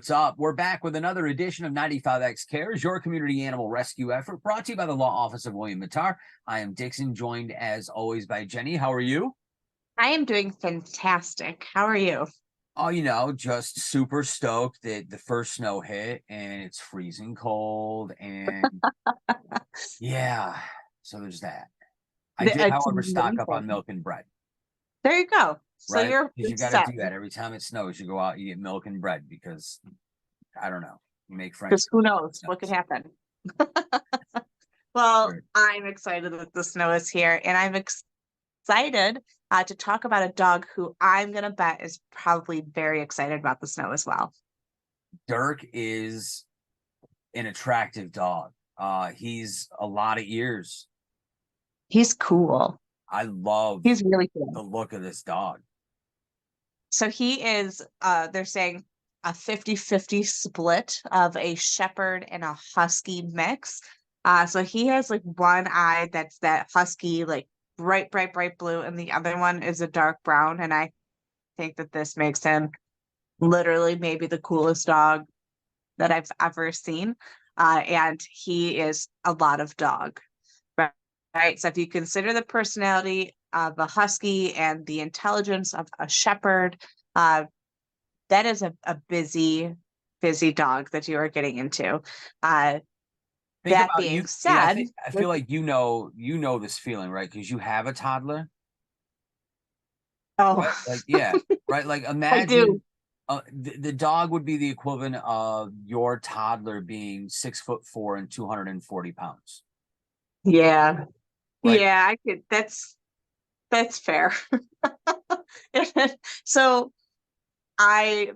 What's up? We're back with another edition of 95X Cares, your community animal rescue effort, brought to you by the Law Office of William Mattar. I am Dixon, joined as always by Jenny. How are you? I am doing fantastic. How are you? Oh, just super stoked that the first snow hit and it's freezing cold. And yeah, so there's that. I did, It's however, stock up on amazing. milk and bread, There you go. So right? you're Because you got to set do that every time it snows. You go out, you get milk and bread because I don't know, you make friends. because who knows what could happen. Well, Sure. I'm excited that the snow is here, and I'm excited to talk about a dog who I'm going to bet is probably very excited about the snow as well. Dirk is an attractive dog. He's a lot of ears. He's cool. I love He's really the cool. look of this dog. So he is, they're saying a 50-50 split of a shepherd and a husky mix. So he has like one eye that's that husky, like bright, bright, bright blue, and the other one is a dark brown. And I think that this makes him literally maybe the coolest dog that I've ever seen. And he is a lot of dog, right? Right. So if you consider the personality of a husky and the intelligence of a shepherd, that is a busy, busy dog that you are getting into. Think That about being you. Yeah, said, I feel like you know this feeling, right? Because you have a toddler, oh, right? Like, yeah, right. Like, I do. imagine the dog would be the equivalent of your toddler being 6'4" and 240 pounds, Yeah. right? Yeah, I could. That's fair. So I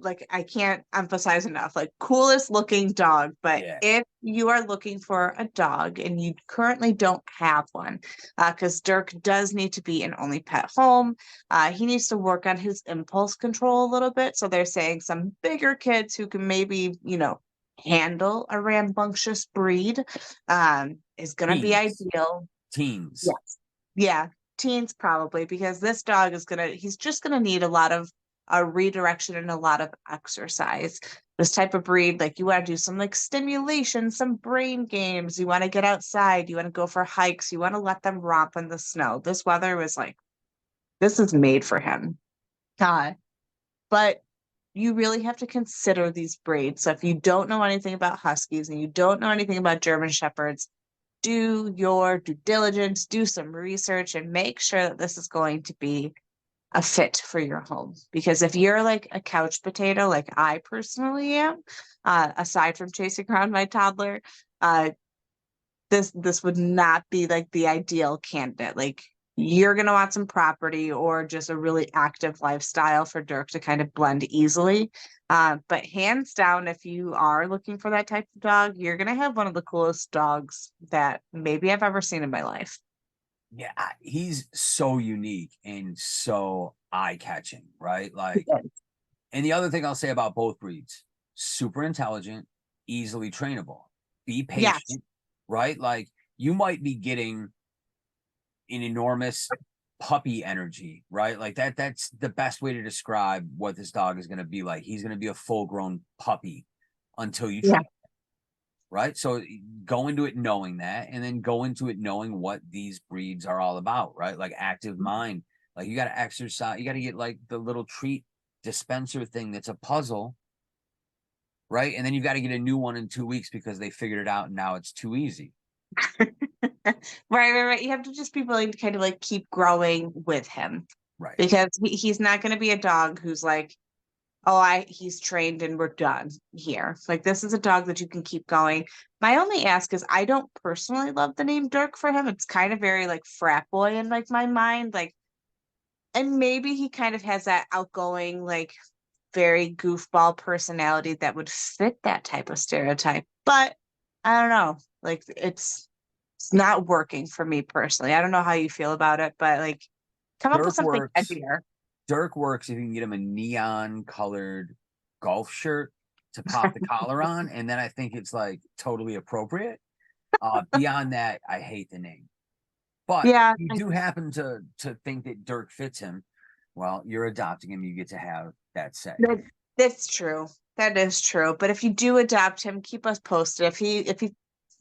can't emphasize enough, like coolest looking dog, but Yeah. if you are looking for a dog and you currently don't have one, because Dirk does need to be an only pet home, he needs to work on his impulse control a little bit. So they're saying some bigger kids who can maybe, handle a rambunctious breed, is gonna be Teens, ideal. teens. Yes. Yeah, teens probably, because this dog he's just gonna need a lot of redirection and a lot of exercise. This type of breed, like you want to do some like stimulation, some brain games, you want to get outside, you want to go for hikes, you want to let them romp in the snow. This weather was like, this is made for him. Uh, but you really have to consider these breeds. So if you don't know anything about Huskies and you don't know anything about German Shepherds, do your due diligence, do some research, and make sure that this is going to be a fit for your home. Because if you're like a couch potato, like I personally am, aside from chasing around my toddler, uh, this would not be like the ideal candidate. Like you're gonna want some property or just a really active lifestyle for Dirk to kind of blend easily. But hands down, if you are looking for that type of dog, you're gonna have one of the coolest dogs that maybe I've ever seen in my life. Yeah, he's so unique and so eye-catching, right? Like, and the other thing I'll say about both breeds, super intelligent, easily trainable. Be Yes. patient, right? Like, you might be getting an enormous puppy energy, right? Like that's the best way to describe what this dog is going to be like. He's going to be a full-grown puppy until you Yeah. train, right? So go into it knowing that, and then go into it knowing what these breeds are all about, right? Like active mind. Like you got to exercise, you got to get like the little treat dispenser thing that's a puzzle, right? And then you've got to get a new one in 2 weeks because they figured it out and now it's too easy. Right. You have to just be willing to kind of like keep growing with him, Right. because he's not going to be a dog who's like, oh, he's trained and we're done here. Like this is a dog that you can keep going. My only ask is I don't personally love the name Dirk for him. It's kind of very like frat boy in like my mind. Like, and maybe he kind of has that outgoing, like very goofball personality that would fit that type of stereotype. But I don't know. Like it's not working for me personally. I don't know how you feel about it, but like come up with Dirk something works. edgier. Dirk works if you can get him a neon colored golf shirt to pop the collar on, and then I think it's like totally appropriate. Beyond that, I hate the name. But Yeah, you do happen to think that Dirk fits him. Well, you're adopting him. You get to have that say. that's true. That is true. But if you do adopt him, keep us posted. If he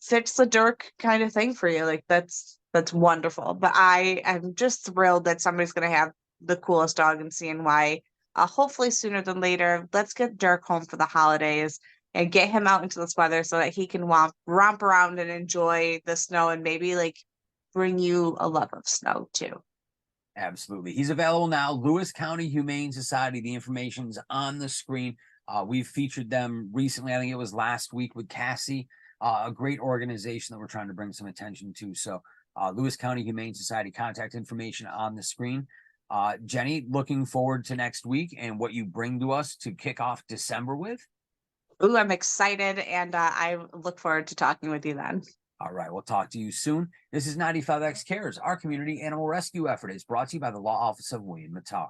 fits the Dirk kind of thing for you, like that's wonderful. But I am just thrilled that somebody's gonna have the coolest dog in CNY. Hopefully sooner than later. Let's get Dirk home for the holidays and get him out into this weather so that he can romp around and enjoy the snow and maybe like bring you a love of snow too. Absolutely. He's available now. Lewis County Humane Society. The information's on the screen. We've featured them recently. I think it was last week with Cassie, a great organization that we're trying to bring some attention to. So, Lewis County Humane Society, contact information on the screen. Jenny, looking forward to next week and what you bring to us to kick off December with. Ooh, I'm excited and I look forward to talking with you then. All right, we'll talk to you soon. This is 95X Cares, our community animal rescue effort. It's brought to you by the Law Office of William Mattar.